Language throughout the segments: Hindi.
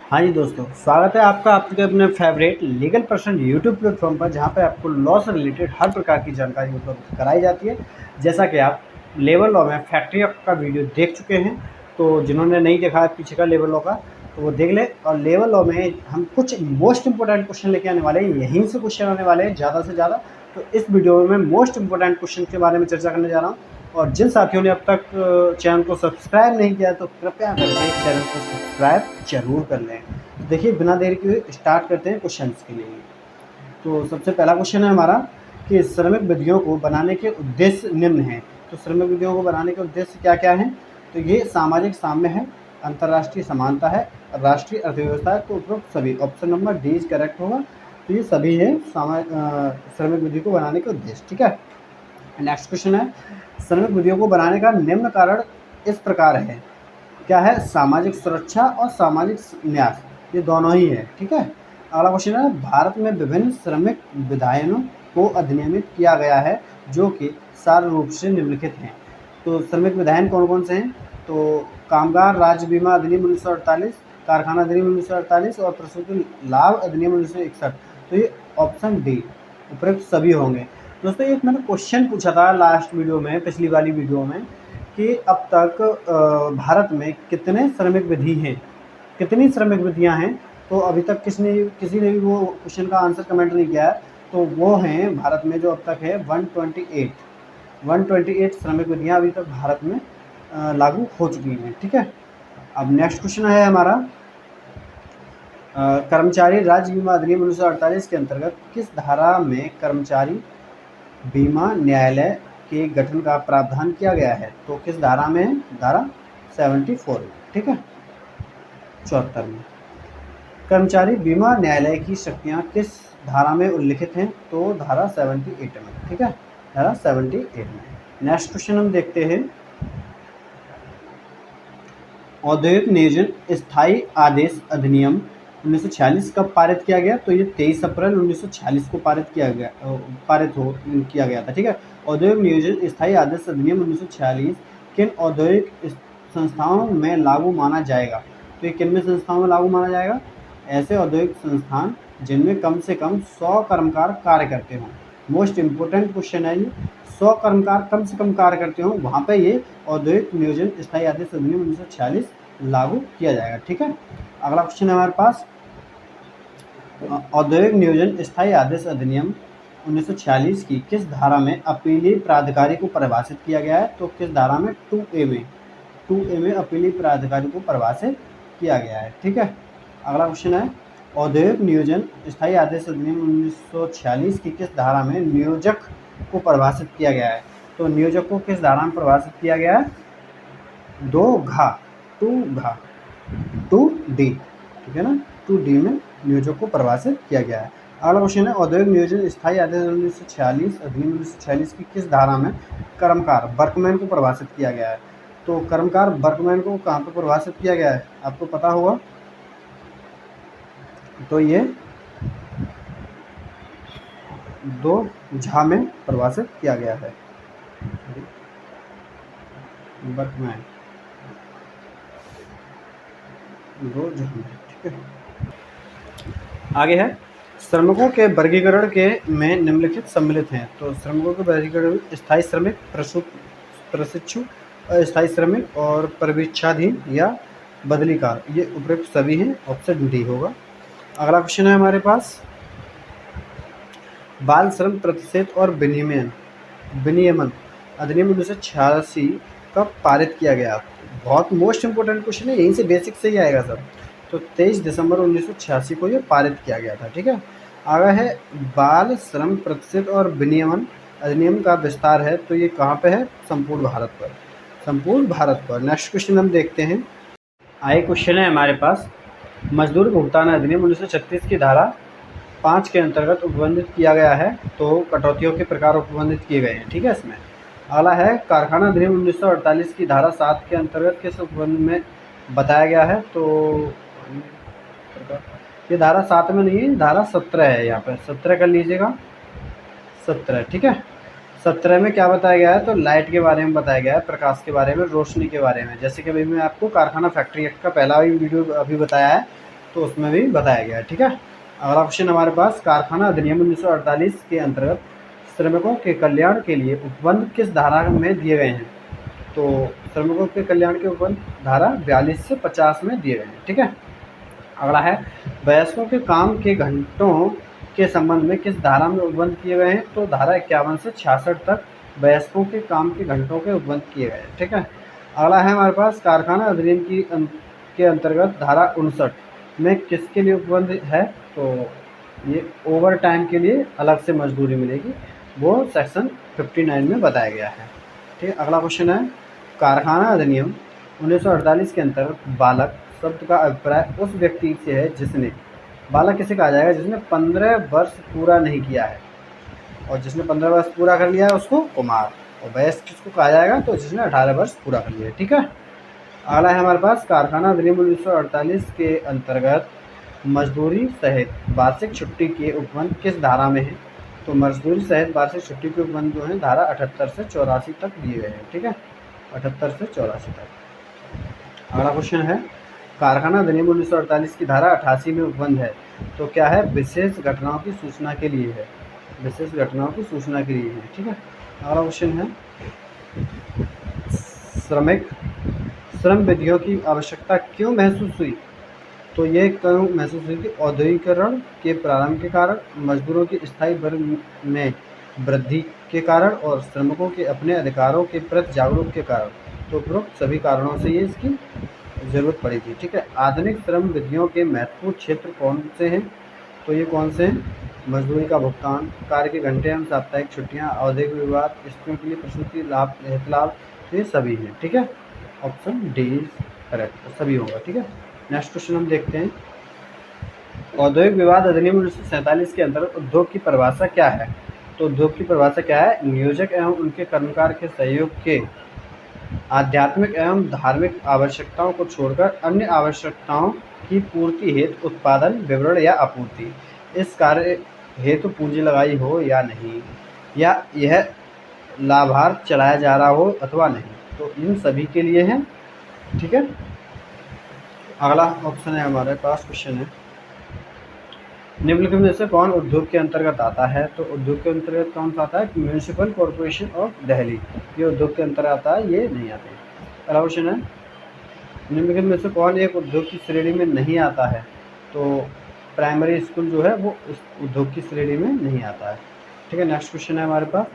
हाँ जी दोस्तों, स्वागत है आपका आपके अपने favourite legal person YouTube platform पर, जहाँ पे आपको लॉ से रिलेटेड हर प्रकार की जानकारी उपलब्ध कराई जाती है। जैसा कि आप लेबर लॉ में फैक्ट्री एक्ट का वीडियो देख चुके हैं, तो जिन्होंने नहीं देखा है पीछे का लेबर लॉ का, तो वो देख ले। और लेबर लॉ में हम कुछ मोस्ट इंपॉर्टेंट क्वेश्चन लेके आने वाले हैं, यहीं से क्वेश्चन आने वाले हैं ज़्यादा से ज़्यादा। तो इस वीडियो में मैं मोस्ट इंपॉर्टेंट क्वेश्चन के बारे में चर्चा करने जा रहा हूँ। और जिन साथियों ने अब तक चैनल को सब्सक्राइब नहीं किया, तो कृपया करके चैनल को सब्सक्राइब जरूर कर लें। तो देखिए, बिना देर के स्टार्ट करते हैं क्वेश्चंस के लिए। तो सबसे पहला क्वेश्चन है हमारा कि श्रमिक विधियों को बनाने के उद्देश्य निम्न हैं। तो श्रमिक विधियों को बनाने के उद्देश्य क्या क्या हैं? तो ये सामाजिक साम्य है, अंतर्राष्ट्रीय समानता है, राष्ट्रीय अर्थव्यवस्था है। तो उपरोक्त सभी, option number D is correct होगा। तो ये सभी है श्रमिक विधि को बनाने के उद्देश्य। ठीक है, नेक्स्ट क्वेश्चन है, श्रमिक विधियों को बनाने का निम्न कारण इस प्रकार है। क्या है? सामाजिक सुरक्षा और सामाजिक न्याय, ये दोनों ही है। ठीक है, अगला क्वेश्चन है, भारत में विभिन्न श्रमिक विधायनों को अधिनियमित किया गया है जो कि सार रूप से निम्नलिखित हैं। तो श्रमिक विधायन कौन कौन से हैं? तो कामगार राज्य बीमा अधिनियम 1948, कारखाना अधिनियम 1948 और प्रसूति लाभ अधिनियम 1961। तो ये ऑप्शन डी उपयुक्त सभी होंगे। दोस्तों, एक मैंने क्वेश्चन पूछा था लास्ट वीडियो में, पिछली वाली वीडियो में, कि अब तक भारत में कितने श्रमिक विधि हैं, कितनी श्रमिक विधियां हैं। तो अभी तक किसी ने भी वो क्वेश्चन का आंसर कमेंट नहीं किया है। तो वो हैं भारत में जो अब तक है 128 श्रमिक विधियां अभी तक भारत में लागू हो चुकी हैं। ठीक है, अब नेक्स्ट क्वेश्चन है हमारा, कर्मचारी राज्य बीमा अधिनियम 1948 के अंतर्गत किस धारा में कर्मचारी बीमा न्यायालय के गठन का प्रावधान किया गया है? तो किस धारा में है? धारा 74 में। ठीक है, 74 में कर्मचारी बीमा न्यायालय की शक्तियां किस धारा में उल्लिखित हैं? तो धारा 78 में। ठीक है, धारा 78 में। नेक्स्ट क्वेश्चन हम देखते हैं, औद्योगिक नियोजन स्थायी आदेश अधिनियम 1946 कब पारित किया गया? तो ये 23 अप्रैल 1946 को पारित किया गया था। ठीक है, औद्योगिक नियोजन स्थायी आदेश अधिनियम 1946 किन औद्योगिक संस्थाओं में लागू माना जाएगा? तो ये किन में संस्थाओं में लागू माना जाएगा? ऐसे औद्योगिक संस्थान जिनमें कम से कम 100 कर्मकार कार्य करते हों। मोस्ट इम्पोर्टेंट क्वेश्चन है ये, 100 कर्मकार कम से कम कार्य करते हों, वहाँ पे ये औद्योगिक नियोजन स्थायी आदेश अधिनियम 1946 लागू किया जाएगा। ठीक है, अगला क्वेश्चन है हमारे पास, औद्योगिक नियोजन स्थायी आदेश अधिनियम 1946 की किस धारा में अपीलीय प्राधिकारी को परिभाषित किया गया है? तो किस धारा में? 2A में अपीलीय प्राधिकारी को परिभाषित किया गया है। ठीक है, अगला क्वेश्चन है, औद्योगिक नियोजन स्थायी आदेश अधिनियम 1946 की किस धारा में नियोजक को परिभाषित किया गया है? तो नियोजक को किस धारा में परिभाषित किया गया है? 2D। ठीक है ना, 2D में नियोजक को परिभाषित किया गया है। अगला क्वेश्चन है, औद्योगिक नियोजन स्थायी आदेश अधिनियम 1946 की किस धारा में कर्मकार वर्कमैन को परिभाषित किया गया है? तो कर्मकार वर्कमैन को कहाँ पर परिभाषित किया गया है? आपको पता होगा। तो ये 2झा में परिभाषित किया गया है, वर्कमैन 2झा में। ठीक है, आगे है, श्रमिकों के वर्गीकरण के में निम्नलिखित सम्मिलित हैं। तो श्रमिकों के वर्गीकरण स्थायी श्रमिक, प्रशिक्षु, अस्थायी श्रमिक और प्रविच्छाधीन या बदलीकार, ये उपयुक्त सभी हैं। ऑप्शन डी होगा। अगला क्वेश्चन है हमारे पास, बाल श्रम प्रतिषेध और विनियमन अधिनियम 1986 कब पारित किया गया? बहुत मोस्ट इंपोर्टेंट क्वेश्चन है, यहीं से बेसिक से ही आएगा सब। तो 23 दिसंबर 1986 को ये पारित किया गया था। ठीक है, आगे है, बाल श्रम प्रतिषेध और विनियमन अधिनियम का विस्तार है। तो ये कहाँ पे है? संपूर्ण भारत पर। नेक्स्ट क्वेश्चन हम देखते हैं, आगे क्वेश्चन है हमारे पास, मजदूर भुगतान अधिनियम 1936 की धारा 5 के अंतर्गत उपबंधित किया गया है। तो कटौतियों के प्रकार उपबंधित किए गए हैं। ठीक है, इसमें अगला है, कारखाना अधिनियम 1948 की धारा 7 के अंतर्गत किस उपबंध में बताया गया है? तो ये धारा 7 में नहीं है, धारा 17 है। यहाँ पे 17 कर लीजिएगा, 17। ठीक है, 17 में क्या बताया गया है? तो लाइट के बारे में बताया गया है, प्रकाश के बारे में, रोशनी के बारे में। जैसे कि अभी मैं आपको कारखाना फैक्ट्री एक्ट का पहला ही वीडियो अभी बताया है। तो उसमें भी बताया गया है। ठीक है, अगला क्वेश्चन हमारे पास, कारखाना अधिनियम 1948 के अंतर्गत श्रमिकों के कल्याण के लिए उपबंध किस धारा में दिए गए हैं? तो श्रमिकों के कल्याण के उपबंध धारा 42 से 50 में दिए गए हैं। ठीक है, अगला है, वयस्कों के काम के घंटों के संबंध में किस धारा में उपबंध किए गए हैं? तो धारा 51 से 66 तक वयस्कों के काम के घंटों के उपबंध किए गए हैं। ठीक है, अगला है हमारे पास, कारखाना अधिनियम के अंतर्गत धारा 59 में किसके लिए उपबंध है? तो ये ओवर टाइम के लिए अलग से मजदूरी मिलेगी, वो सेक्शन 59 में बताया गया है। ठीक है, अगला क्वेश्चन है, कारखाना अधिनियम 1948 के अंतर्गत बालक शब्द का अभिप्राय उस व्यक्ति से है जिसने, बालक किसे कहा जाएगा? जिसने 15 वर्ष पूरा नहीं किया है, और जिसने 15 वर्ष पूरा कर लिया है उसको कुमार, और वयस्क किसको कहा जाएगा? तो जिसने 18 वर्ष पूरा कर लिया है। ठीक है, अगला है हमारे पास, कारखाना अधिनियम 1948 के अंतर्गत मजदूरी सहित वार्षिक छुट्टी के उपबंध किस धारा में है? तो मजदूरी सहित वार्षिक छुट्टी के उपबंध जो है धारा 78 से 84 तक दिए गए हैं। ठीक है, 78 से 84 तक। अगला क्वेश्चन है, कारखाना अधिनियम 1948 की धारा 88 में उपबंध है, तो क्या है? विशेष घटनाओं की सूचना के लिए है, विशेष घटनाओं की सूचना के लिए है। ठीक है, अगला क्वेश्चन है, श्रम विधियों की आवश्यकता क्यों महसूस हुई? तो ये क्यों महसूस हुई कि औद्योगिकीकरण के प्रारंभ के कारण, मजदूरों की स्थायी वर्ग में वृद्धि के कारण, और श्रमिकों के अपने अधिकारों के प्रति जागरूक के कारण। तो उपरोक्त सभी कारणों से ये इसकी ज़रूरत पड़ी थी। ठीक है, आधुनिक श्रम विधियों के महत्वपूर्ण क्षेत्र कौन से हैं? तो ये कौन से हैं? मजदूरी का भुगतान, कार्य के घंटे एवं साप्ताहिक छुट्टियाँ, औद्योगिक विवाद, स्त्रियों के लिए प्रसूति लाभ, हित लाभ, ये सभी हैं। ठीक है, ऑप्शन डी इज करेक्ट, सभी होगा। ठीक है, नेक्स्ट क्वेश्चन हम देखते हैं, औद्योगिक विवाद अधिनियम 1947 के अंतर्गत उद्योग की परिभाषा क्या है? तो उद्योग की परिभाषा क्या है? नियोजक एवं उनके कर्मकार के सहयोग के आध्यात्मिक एवं धार्मिक आवश्यकताओं को छोड़कर अन्य आवश्यकताओं की पूर्ति हेतु उत्पादन, वितरण या आपूर्ति, इस कार्य हेतु पूंजी लगाई हो या नहीं, या यह लाभार्थ चलाया जा रहा हो अथवा नहीं, तो इन सभी के लिए है। ठीक है, अगला ऑप्शन है हमारे पास, क्वेश्चन है, निम्नलिखित में से कौन उद्योग के अंतर्गत आता है? तो उद्योग के अंतर्गत कौन सा आता है? म्यूनिसिपल कॉरपोरेशन ऑफ दिल्ली, ये उद्योग के अंतर्गत आता है, ये नहीं आते। अगला क्वेश्चन है, निम्नलिखित में से कौन एक उद्योग की श्रेणी में नहीं आता है? तो प्राइमरी स्कूल जो है वो उस उद्योग की श्रेणी में नहीं आता है। ठीक है, नेक्स्ट क्वेश्चन है हमारे पास,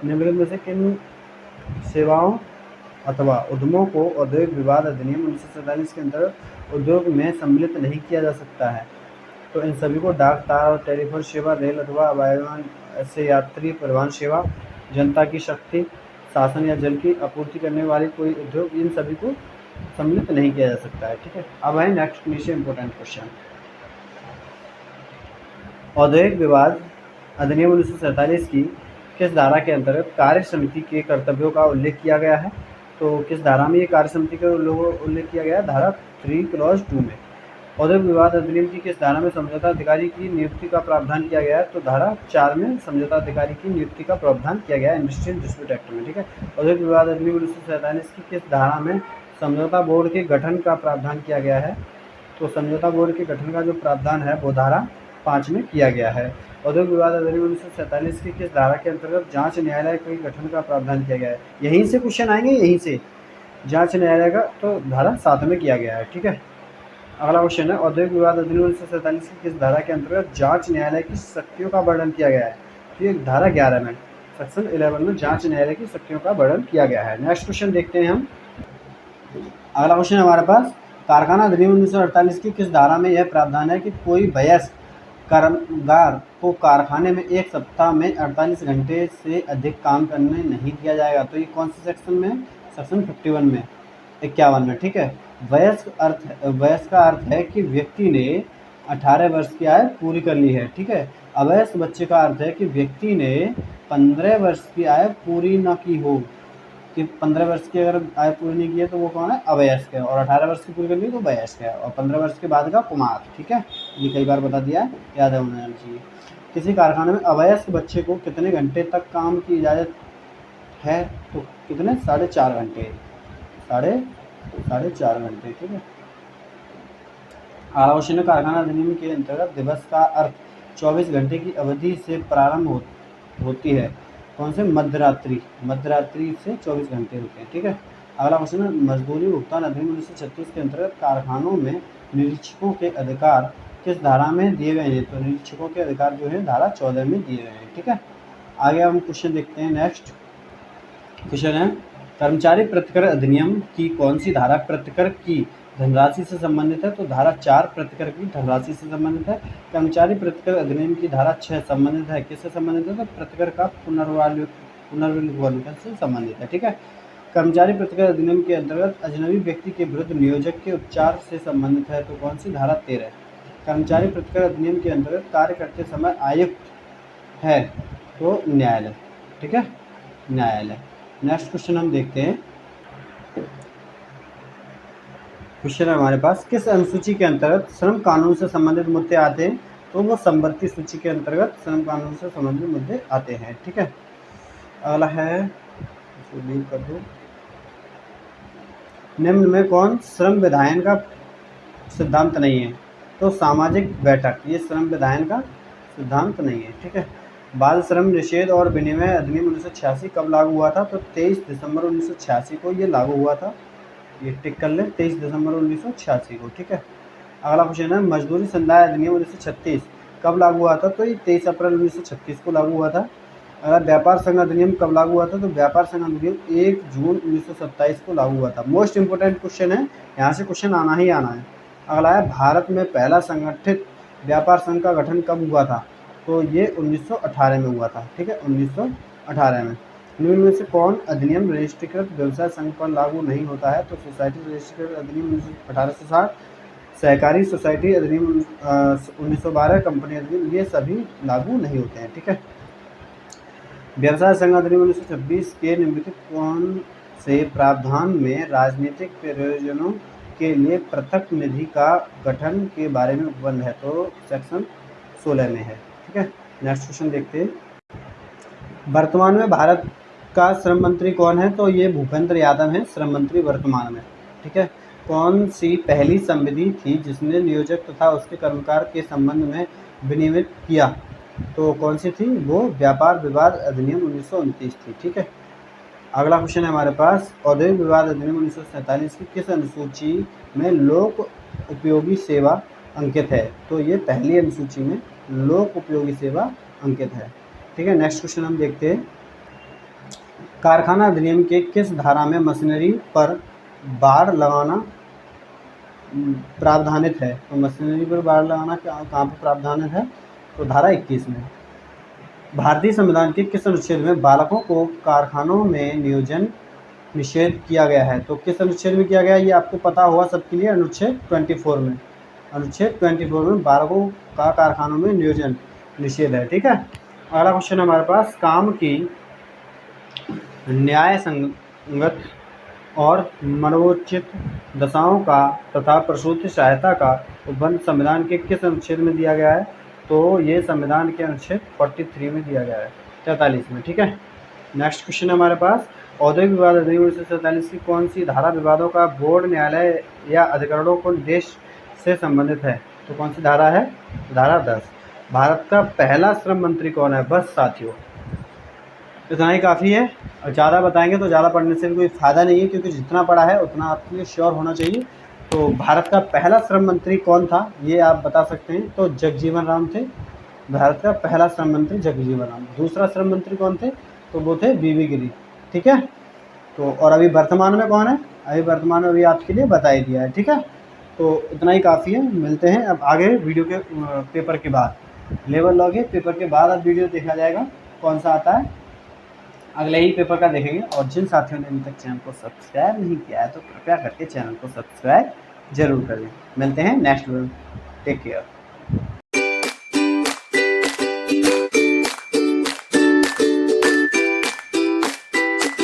निम्नलिखित में से किन सेवाओं अथवा उद्यमों को औद्योगिक विवाद अधिनियम 1947 के अंतर्गत उद्योग में सम्मिलित नहीं किया जा सकता है? तो इन सभी को डाक, तार और टेलीफोन सेवा, रेल अथवा वायुयान से यात्री परिवहन सेवा, जनता की शक्ति, शासन या जल की आपूर्ति करने वाली कोई उद्योग, इन सभी को सम्मिलित नहीं किया जा सकता है। ठीक है, अब है नेक्स्ट नीचे इंपॉर्टेंट क्वेश्चन, औद्योगिक विवाद अधिनियम 1947 की किस धारा के अंतर्गत कार्य समिति के कर्तव्यों का उल्लेख किया गया है? तो किस धारा में ये कार्य समिति का उल्लेख किया गया है? धारा 3 क्लॉज 2 में। औद्योगिक विवाद अधिनियम की किस धारा में समझौता अधिकारी की नियुक्ति का प्रावधान किया गया है? तो धारा 4 में समझौता अधिकारी की नियुक्ति का प्रावधान किया गया है इंडस्ट्रियल डिस्प्यूट एक्ट में। ठीक है, औद्योगिक विवाद अधिनियम 1947 की किस धारा में समझौता बोर्ड के गठन का प्रावधान किया गया है? तो समझौता बोर्ड के गठन का जो प्रावधान है वो धारा 5 में किया गया है। औद्योगिक विवाद अधिनियम 1947 की किस धारा के अंतर्गत जांच न्यायालय के गठन का प्रावधान किया गया है? यहीं से क्वेश्चन आएंगे, यहीं से जांच न्यायालय का, तो धारा 7 में किया गया है। ठीक है, अगला क्वेश्चन है, औद्योगिक विवाद अधिनियम 1947 की किस धारा के अंतर्गत जांच न्यायालय की शक्तियों का वर्णन किया गया है? तो ये धारा 11 में, सेक्शन 11 में जांच न्यायालय की शक्तियों का वर्णन किया गया है। नेक्स्ट क्वेश्चन देखते हैं हम, अगला क्वेश्चन हमारे पास, कारखाना अधिनियम 1948 की किस धारा में यह प्रावधान है कि कोई वयस्क कामगार को कारखाने में एक सप्ताह में 48 घंटे से अधिक काम करने नहीं दिया जाएगा? तो ये कौन से सेक्शन में? सेक्शन 51 में, 51 में। ठीक है, वयस्क का अर्थ है कि व्यक्ति ने 18 वर्ष की आयु पूरी कर ली है। ठीक है, अवयस्क बच्चे का अर्थ है कि व्यक्ति ने 15 वर्ष की आयु पूरी न की हो, कि 15 वर्ष की अगर आयु पूरी नहीं की है तो वो कौन है? अवयस्क है, और 18 वर्ष की पूरी कर ली तो वयस्क है, और 15 वर्ष के बाद का कुमार। ठीक है, ये कई बार बता दिया है, याद होना चाहिए। किसी कारखाने में अवयस्क बच्चे को कितने घंटे तक काम की इजाज़त है? तो कितने? 4.5 घंटे, साढ़े 4.5 घंटे। ठीक है, आवासीय कारखाना अधिनियम के अंतर्गत दिवस का अर्थ 24 घंटे की अवधि से प्रारंभ होती है। कौन से? मध्यरात्रि से 24 घंटे होते हैं। ठीक है। अगला क्वेश्चन है, मजदूरी भुगतान अधिनियम 1936 के अंतर्गत कारखानों में निरीक्षकों के अधिकार किस धारा में दिए गए हैं? तो निरीक्षकों के अधिकार जो है धारा 14 में दिए गए हैं। ठीक है। आगे हम क्वेश्चन देखते हैं। नेक्स्ट क्वेश्चन है, कर्मचारी प्रतिकर अधिनियम की कौन सी धारा प्रतिकर की धनराशि से संबंधित है? तो धारा 4 प्रतिकर की धनराशि से संबंधित है। कर्मचारी प्रतिकर अधिनियम की धारा 6 संबंधित है, किससे संबंधित है? तो प्रतिकर का पुनर्विलोकन से संबंधित है। ठीक है। कर्मचारी प्रतिकर अधिनियम के अंतर्गत अजनबी व्यक्ति के विरुद्ध नियोजक के उपचार से संबंधित है, तो कौन सी? धारा 13। कर्मचारी प्रतिकर अधिनियम के अंतर्गत कार्य करते समय आयुक्त है, तो न्यायालय। ठीक है, न्यायालय। नेक्स्ट क्वेश्चन हम देखते हैं। क्वेश्चन है हमारे पास, किस अनुसूची के अंतर्गत श्रम कानून से संबंधित मुद्दे आते हैं? तो वो संवर्ती सूची के अंतर्गत श्रम कानून से संबंधित मुद्दे आते हैं। ठीक है। अगला है, लीव कर दो। निम्न में कौन श्रम विधायन का सिद्धांत नहीं है? तो सामाजिक बैठक, ये श्रम विधायन का सिद्धांत नहीं है। ठीक है। बाल श्रम निषेध और विनिमय अधिनियम 1986 कब लागू हुआ था? तो 23 दिसंबर 1986 को ये लागू हुआ था। ये टिक कर लें, 23 दिसंबर 1986 को। ठीक है। अगला क्वेश्चन है, मजदूरी संदाय अधिनियम 1936 कब लागू हुआ था? तो ये 23 अप्रैल 1936 को लागू हुआ था। अगर व्यापार संघ अधिनियम कब लागू हुआ था? तो व्यापार संघ अधिनियम 1 जून 1927 को लागू हुआ था। मोस्ट इंपोर्टेंट क्वेश्चन है, यहाँ से क्वेश्चन आना ही आना है। अगला है, भारत में पहला संगठित व्यापार संघ का गठन कब हुआ था? तो ये 1918 में हुआ था। ठीक है, 1918 में। निम्न में से कौन अधिनियम रजिस्ट्रीकृत व्यवसाय संघ पर लागू नहीं होता है? तो सोसाइटी रजिस्ट्रीकृत अधिनियम 1860, सहकारी सोसाइटी अधिनियम 1912, कंपनी अधिनियम, ये सभी लागू नहीं होते हैं। ठीक है। व्यवसाय संघ अधिनियम 1926 के निम्नलिखित कौन से प्रावधान में राजनीतिक प्रयोजनों के लिए पृथक निधि का गठन के बारे में उपबंध है? तो सेक्शन 16 में है। ठीक है। नेक्स्ट क्वेश्चन देखते हैं। वर्तमान में भारत का श्रम मंत्री कौन है? तो ये भूपेंद्र यादव हैं श्रम मंत्री वर्तमान में। ठीक है। कौन सी पहली संविधि थी जिसने नियोजक तथा उसके कर्मकार के संबंध में विनियमित किया? तो कौन सी थी? वो व्यापार विवाद अधिनियम 1929 थी। ठीक है। अगला क्वेश्चन है हमारे पास, औद्योगिक विवाद अधिनियम 1947 की किस अनुसूची में लोक उपयोगी सेवा अंकित है? तो ये पहली अनुसूची में लोक उपयोगी सेवा अंकित है। ठीक है। नेक्स्ट क्वेश्चन हम देखते हैं, कारखाना अधिनियम के किस धारा में मशीनरी पर बाड़ लगाना प्रावधानित है? तो मशीनरी पर बाड़ लगाना कहाँ पर प्रावधानित है? तो धारा 21 में। भारतीय संविधान के किस अनुच्छेद में बालकों को कारखानों में नियोजन निषेध किया गया है? तो किस अनुच्छेद में किया गया है ये आपको पता होगा सबके लिए, अनुच्छेद 24 में। अनुच्छेद 24 में बालकों का कारखानों में नियोजन निषेध है। ठीक है। अगला क्वेश्चन हमारे पास, काम की न्याय संगत और मनोचित दशाओं का तथा प्रसूति सहायता का उपबंध संविधान के किस अनुच्छेद में दिया गया है? तो ये संविधान के अनुच्छेद 43 में दिया गया है, 43 में। ठीक है। नेक्स्ट क्वेश्चन है हमारे पास, औद्योगिक विवाद अधिनियम 1947 की कौन सी धारा विवादों का बोर्ड, न्यायालय या अधिकरणों को निर्देश से संबंधित है? तो कौन सी धारा है? धारा 10। भारत का पहला श्रम मंत्री कौन है? बस साथियों, इतना ही काफ़ी है। और ज़्यादा बताएंगे तो ज़्यादा पढ़ने से भी कोई फ़ायदा नहीं है, क्योंकि जितना पढ़ा है उतना आपके लिए श्योर होना चाहिए। तो भारत का पहला श्रम मंत्री कौन था ये आप बता सकते हैं? तो जगजीवन राम थे। भारत का पहला श्रम मंत्री जगजीवन राम। दूसरा श्रम मंत्री कौन थे? तो वो थे वीवी गिरी। ठीक है। तो और अभी वर्तमान में कौन है? अभी वर्तमान में अभी आपके लिए बता ही दिया है। ठीक है। तो इतना ही काफ़ी है। मिलते हैं अब आगे वीडियो के पेपर के बाद, लेवल लॉ के पेपर के बाद अब वीडियो देखा जाएगा कौन सा आता है, अगले ही पेपर का देखेंगे। और जिन साथियों ने अभी तक चैनल को सब्सक्राइब नहीं किया है तो कृपया करके चैनल को सब्सक्राइब जरूर करें। मिलते हैं नेक्स्ट वीडियो। Take care.